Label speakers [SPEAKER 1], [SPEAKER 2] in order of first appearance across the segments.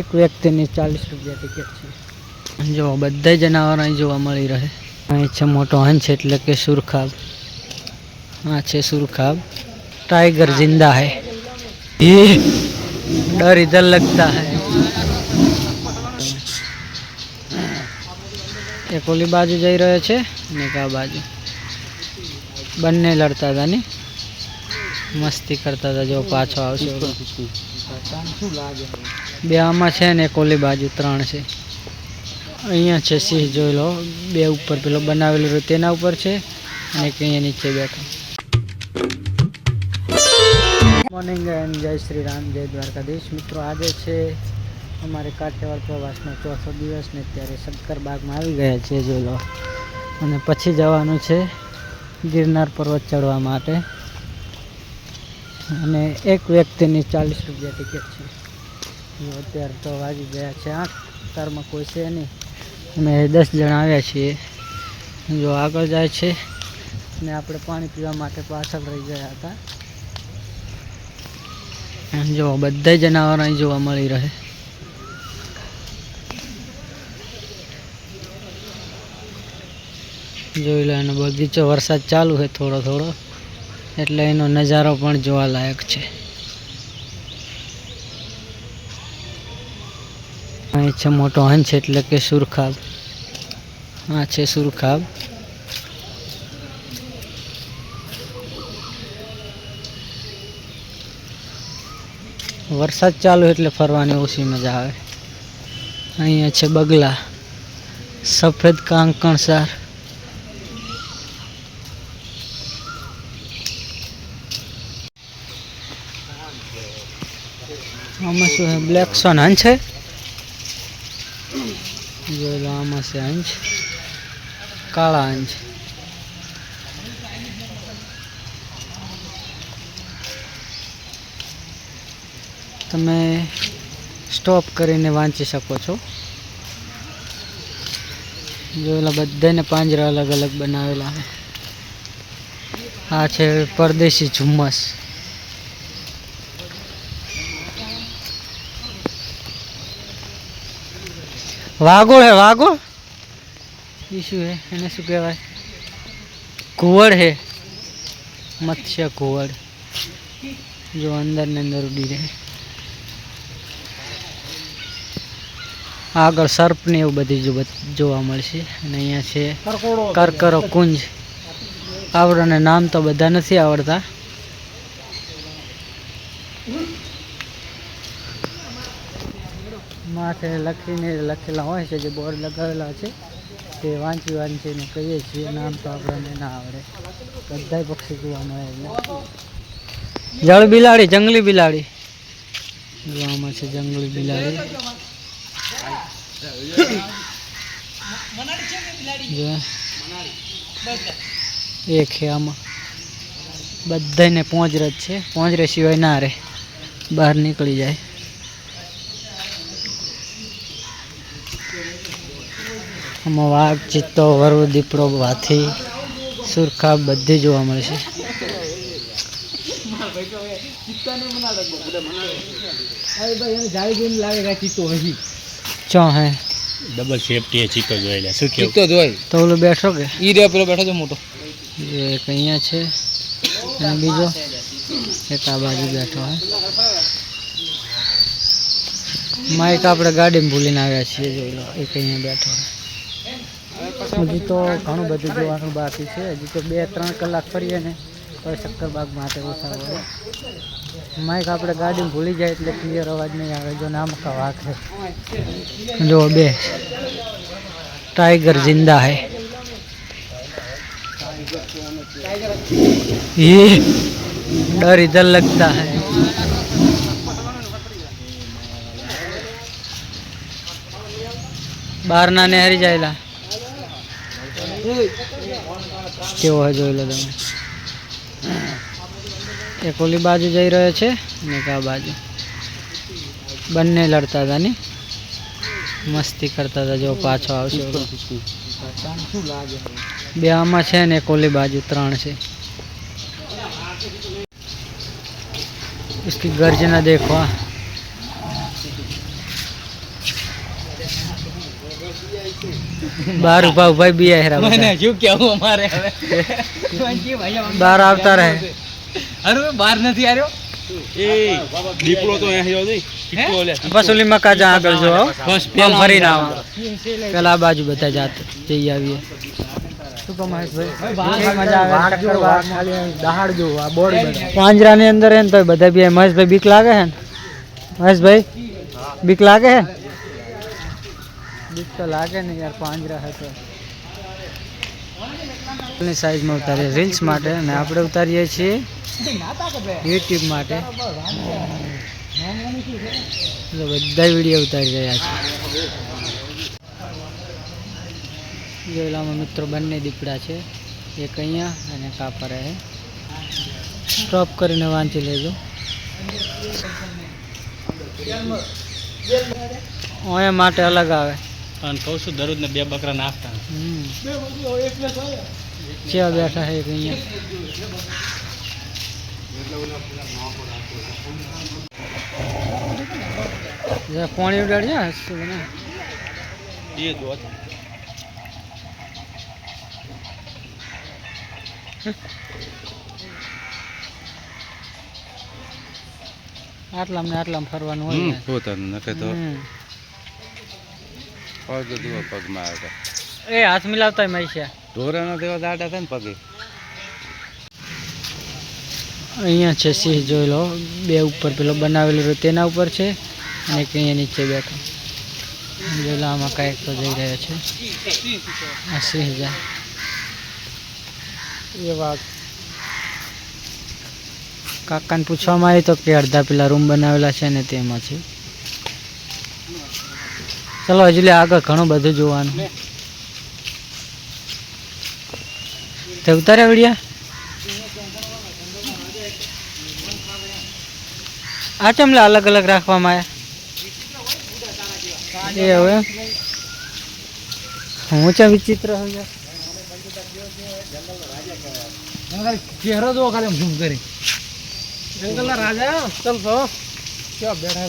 [SPEAKER 1] એક વ્યક્તિની 40 રૂપિયા ટિકિટ છે। જો બધા જનાવર અહીં જોવા મળી રહે। અહીં છે મોટો હંસ એટલે કે સુરખાબ। हाँ છે सुरखाब। टाइगर जिंदा है। ये डर इधर लगता है। एक ओली बाजू जई રહ્યો છે ને આ બાજુ બંને લડતા હતા ને મસ્તી કરતા હતા। જો પાછો આવશે બે આમાં છે ને એક ઓલી બાજુ ત્રણ છે। અહીંયા છે સિંહ જોઈ લો। બે ઉપર પેલો બનાવેલો રહ્યો તેના ઉપર છે અને એક અહીંયા નીચે બેઠો। મોર્નિંગ એન્ડ જય શ્રી રામ, જય દ્વારકાધીશ। મિત્રો આજે છે અમારે કાઠિયાવાડ પ્રવાસનો ચોથો દિવસ ને ત્યારે શંકરબાગમાં આવી ગયા છે જોઈ લો। અને પછી જવાનું છે ગિરનાર પર્વત ચડવા માટે। અને એક વ્યક્તિની 40 રૂપિયા ટિકિટ છે। અત્યારે તો વાગી ગયા છે 8। કારમાં કોઈ છે નહીં, અમે 10 જણા આવ્યા છીએ। જો આગળ જાય છે ને આપણે પાણી પીવા માટે પાછળ રહી ગયા હતા। જો બધા જનાવર અહીં જોવા મળી રહે। જોઈ લો એનો બગીચો। વરસાદ ચાલુ છે થોડો થોડો એટલે એનો નજારો પણ જોવા લાયક છે। અહીં છે મોટો હંસ એટલે કે સુરખાબ। हाँ છે સુરખાબ। વરસાદ ચાલુ એટલે ફરવાની ઓછી મજા આવે। અહીંયા છે બગલા, સફેદ કાંકણસાર। આમાં શું છે? બ્લેક સોન હંસ છે। જોઈ લો આમાં છે હંસ, કાળા હંસ। તમે સ્ટોપ કરીને વાંચી શકો છો। જોયેલા બધાને પાંજરા અલગ અલગ બનાવેલા છે। આ છે પરદેશી ઝુમ્મસ। વાઘોળ હે વાઘોળ। એ શું હે? એને શું કહેવાય? ઘુવડ હે, મત્સ્ય ઘુવડ। જો અંદર ને અંદર ઉડી રહે। આગળ સર્પ ને એવું બધી જોવા મળશે। અને અહીંયા છે કરકરો કુંજ। આવડને નામ તો બધા નથી આવડતા। માથે લખીને લખેલા હોય છે, જે બોર્ડ લગાવેલા છે તે વાંચી વાંચીને કહીએ છીએ। નામ તો આપણને ના આવડે। બધા પક્ષી જોવા મળે। જળ બિલાડી, જંગલી બિલાડી જોવામાં છે। જંગલી બિલાડી એક છે આમાં। બધાને પોંજર જ છે, પોંજરે સિવાય ના રહે, બહાર નીકળી જાય। આમાં વાઘ, ચિત્તો, વરુ, દીપડો, હાથી, સુરખાબ બધી જોવા મળશે। ચો હે
[SPEAKER 2] डबल सेफ्टी है। चीतो जो है શું કેવું?
[SPEAKER 1] ચિત્તો જોઈ તો ઓલો બેઠો કે
[SPEAKER 2] ઈ રે પેલો બેઠો છે મોટો।
[SPEAKER 1] એક અહીંયા છે અને બીજો એક આ બાજુ બેઠો હે। માઇક આપણે ગાડીમાં ભૂલીને આવ્યા છીએ। જોઈ લો એક અહીંયા બેઠો હે। હજી તો ઘણું બધું જોવાનું બાકી છે। હજી તો 2-3 કલાક ફરીએ ને તો શક્કરબાગ માટે ઓછા હોય। માઇક આપણે ગાડીમાં ભૂલી જાય એટલે ક્લિયર અવાજ નહીં આવે। જો નામ કા વાઘ है। जो बे टाइगर जिंदा है। ये डर इधर लगता है। बाहर ना नहरी जाएला કેવો હોય જોઈ લો તમે। એક ઓલી બાજુ જઈ રહ્યો છે ને આ બાજુ બંને લડતા હતા ને મસ્તી કરતા હતા। જો પાછો આવશે બે આમાં છે ને એક ઓલી બાજુ ત્રણ છે। इसकी गर्जना देखो। બહાર ઉભા ઉભા બી હેરા
[SPEAKER 2] મને શું કેવું અમારે હવે
[SPEAKER 1] બહાર આવતા રહે.
[SPEAKER 2] અરે બહાર નથી આવ્યો એ દીપડો તો અહીંયા નહીં કિટ્ટો લે
[SPEAKER 1] બસ ઓલી મકા જા આગળ જો
[SPEAKER 2] બસ
[SPEAKER 1] પેલા ફરીને આવો પેલા આ બાજુ બધા જાત જઈ આવીએ. શું કહો મહેશભાઈ? મજા આવે ચક્કર દહાડ જો આ બોર્ડ પાંજરાની અંદર હે ને તો બધા બી મહેશભાઈ બીક લાગે છે ને? મહેશભાઈ બીક લાગે છે? બીક તો લાગે ને યાર, પાંજરા હે તો સાઈઝમાં ઉતારીએ રીલ્સ માટે અને આપણે ઉતારીએ છીએ યુટ્યુબ માટે. બધા વિડીયો ઉતારી રહ્યા છે. જોયેલામાં મિત્રો બંને દીપડા છે, એક અહીંયા અને કાપર હે. સ્ટોપ કરીને વાંચી લેજો. ઓય માટે અલગ આવે
[SPEAKER 2] અને કહું છું દરરોજ ને 2 બકરા નાખતા.
[SPEAKER 1] ક્યાં બેઠા છે એક અહીંયા. પાણી ઉડાડ્યા હશે ને
[SPEAKER 2] એ જો
[SPEAKER 1] આટલામાં ને આટલામાં ફરવાનું હોય ને.
[SPEAKER 2] પોતાનું નકે તો
[SPEAKER 1] હમ.
[SPEAKER 2] પગ દુઓ પગમાં આવતા
[SPEAKER 1] એ હાથ મિલાવતા મૈસા
[SPEAKER 2] ઢોરાનો દેવા દાડા થાય ને પગે.
[SPEAKER 1] અહીંયા છે સિંહ, જોઈ લો. 2 ઉપર પેલો બનાવેલો રહ્યો તેના ઉપર છે અને એક અહીંયા નીચે બેઠો. જોઈ લો આમાં કાંઈક તો જઈ રહ્યો છે. આ સિંહ જાય એ વાત. કાકાને પૂછવામાં આવી તો કે અડધા પેલા રૂમ બનાવેલા છે ને તેમાં છે. ચલો હજુ લે આગળ ઘણું બધું જોવાનું. તે ઉતાર્યા વિડિયા આ ચમલા અલગ અલગ રાખવામાં આવ્યા એ હવે હું ચા વિચિત્ર હોય
[SPEAKER 2] ચહેરો જો ખાલી ઝૂમ કરી
[SPEAKER 1] જંગલના રાજા ચલ તો ક્યાં બેઠા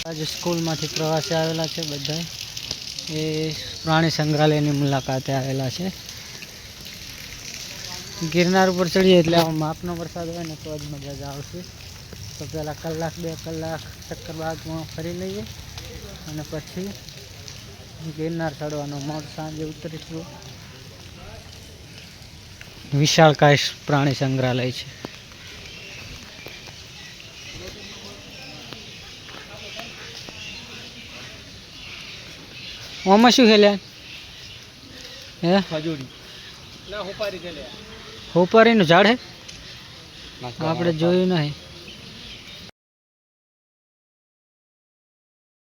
[SPEAKER 1] આજે સ્કૂલમાંથી પ્રવાસે આવેલા છે બધા. એ પ્રાણી સંગ્રહાલયની મુલાકાતે આવેલા છે. ગિરનાર ઉપર ચડીએ એટલે આવો માપનો વરસાદ હોય ને તો જ મજા જ આવશે. તો પહેલાં 1-2 કલાક ચક્કરબાગમાં ફરી લઈએ અને પછી ગિરનાર ચડવાનો. મોડ સાંજે ઉતરીશું. વિશાળકાય પ્રાણી સંગ્રહાલય છે. ઓમાં શું ખેલ્યા હે?
[SPEAKER 2] ખજૂરી ના હોપારી છે લે
[SPEAKER 1] હોપારીનું ઝાડ હે? આપણે જોયું નહીં.